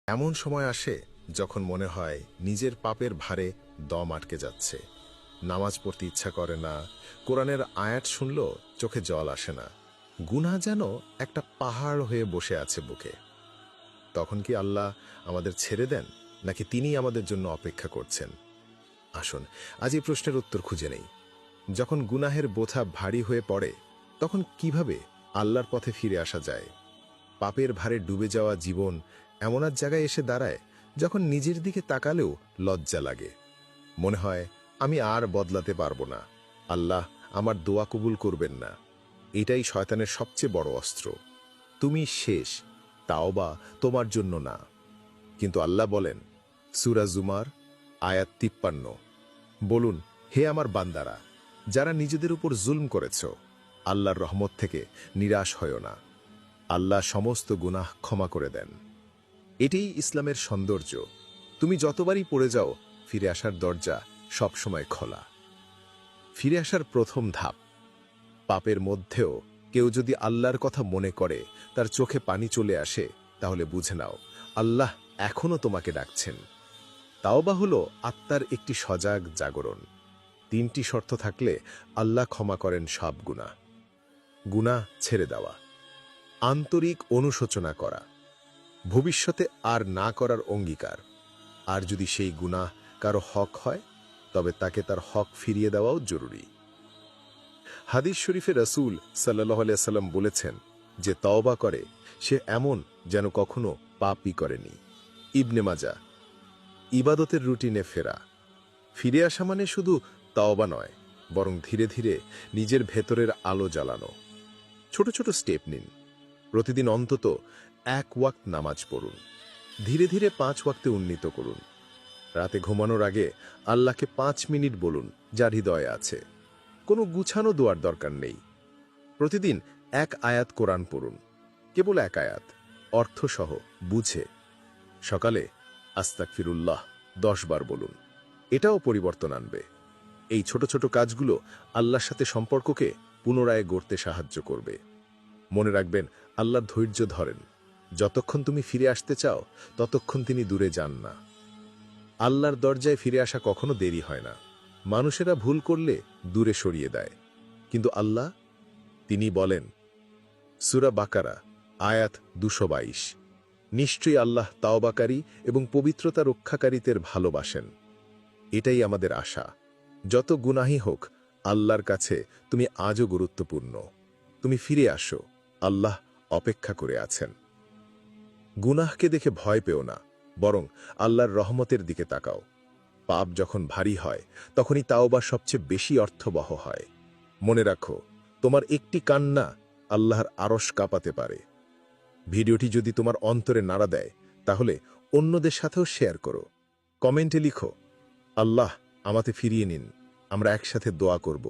এমন সময় আসে যখন মনে হয় নিজের পাপের ভারে দম আটকে যাচ্ছে। নামাজ পড়তে ইচ্ছা করে না, কোরআনের আয়াত শুনল চোখে জল আসে না, গুনাহ যেন একটা পাহাড় হয়ে বসে আছে বুকে। তখন কি আল্লাহ আমাদের ছেড়ে দেন, নাকি তিনি আমাদের জন্য অপেক্ষা করছেন? আসুন আজ এই প্রশ্নের উত্তর খুঁজে নেই। যখন গুনাহের বোঝা ভারী হয়ে পড়ে, তখন কিভাবে আল্লাহর পথে ফিরে আসা যায়? পাপের ভারে ডুবে যাওয়া জীবন এমন এক জায়গায় এসে দাঁড়ায় যখন নিজের দিকে তাকালেও লজ্জা লাগে। মনে হয় আমি আর বদলাতে পারবো না, আল্লাহ আমার দোয়া কবুল করবেন না। এটাই শয়তানের সবচেয়ে বড় অস্ত্র। তুমি শেষ, তাওবা তোমার জন্য না। কিন্তু আল্লাহ বলেন, সূরা জুমার আয়াত 53, বলুন, হে আমার বান্দারা, যারা নিজেদের উপর জুলম করেছ, আল্লাহর রহমত থেকে নিরাশ হয়ো না। আল্লাহ সমস্ত গুনাহ ক্ষমা করে দেন। এটাই ইসলামের সৌন্দর্য। তুমি যতবারই পড়ে যাও, ফিরে আসার দরজা সবসময় খোলা। ফিরে আসার প্রথম ধাপ, পাপের মধ্যেও কেউ যদি আল্লাহর কথা মনে করে, তার চোখে পানি চলে আসে, তাহলে বুঝে নাও আল্লাহ এখনো তোমাকে ডাকছেন। তাওবা হলো আত্মার একটি সজাগ জাগরণ। 3টি শর্ত থাকলে আল্লাহ ক্ষমা করেন সব গুনাহ। গুনাহ ছেড়ে দেওয়া, আন্তরিক অনুশোচনা করা, ভবিষ্যতে আর না করার অঙ্গীকার। আর যদি সেই গুনাহ কারো হক হয়, তবে তাকে তার হক ফিরিয়ে দেওয়াও জরুরি। হাদিস শরীফে রাসূল সাল্লাল্লাহু আলাইহি ওয়াসাল্লাম বলেছেন, যে তওবা করে সে এমন যেন কখনো পাপই করেনি। ইবনে মাজাহ। ইবাদতের রুটিনে ফেরা। ফিরে আসা মানে শুধু তওবা নয়, বরং ধীরে ধীরে নিজের ভেতরের আলো জ্বালানো। ছোট ছোট স্টেপ নিন। প্রতিদিন অন্তত 1 ওয়াক্ত নামাজ পড়ুন। ধীরে ধীরে 5 ওয়াক্তে উন্নীত করুন। রাতে ঘুমানোর আগে আল্লাহকে 5 মিনিট বলুন, যার হৃদয়ে আছে। কোনো গুছানো দোয়ার দরকার নেই। প্রতিদিন 1 আয়াত কোরআন পড়ুন, কেবল 1 আয়াত, অর্থসহ বুঝে। সকালে আস্তাগফিরুল্লাহ 10 বার বলুন। এটাও পরিবর্তন আনবে। এই ছোট ছোট কাজগুলো আল্লাহর সাথে সম্পর্ককে পুনরায় গড়তে সাহায্য করবে। মনে রাখবেন, আল্লাহ ধৈর্য ধরেন। যতক্ষণ তুমি ফিরে আসতে চাও, ততক্ষণ তিনি দূরে যান না। আল্লাহর দরজায় ফিরে আসা কখনো দেরি হয় না। মানুষেরা ভুল করলে দূরে সরিয়ে দেয়, কিন্তু আল্লাহ, তিনি বলেন, সূরা বাকারা আয়াত 222, নিশ্চয়ই আল্লাহ তাওবাকারী এবং পবিত্রতা রক্ষাকারীদের ভালোবাসেন। এটাই আমাদের আশা। যত গুনাহী হোক, আল্লাহর কাছে তুমি আজও গুরুত্বপূর্ণ। তুমি ফিরে আসো, আল্লাহ অপেক্ষা করে আছেন। গুনাহকে দেখে ভয় পেও না, বরং আল্লাহর রহমতের দিকে তাকাও। পাপ যখন ভারী হয়, তখনই তাওবা সবচেয়ে বেশি অর্থবহ হয়। মনে রাখো, তোমার একটি কান্না আল্লাহর আরশ কাঁপাতে পারে। ভিডিওটি যদি তোমার অন্তরে নাড়া দেয়, তাহলে অন্যদের সাথেও শেয়ার করো। কমেন্টে লিখো, আল্লাহ আমাকে ফিরিয়ে নিন, আমরা একসাথে দোয়া করব।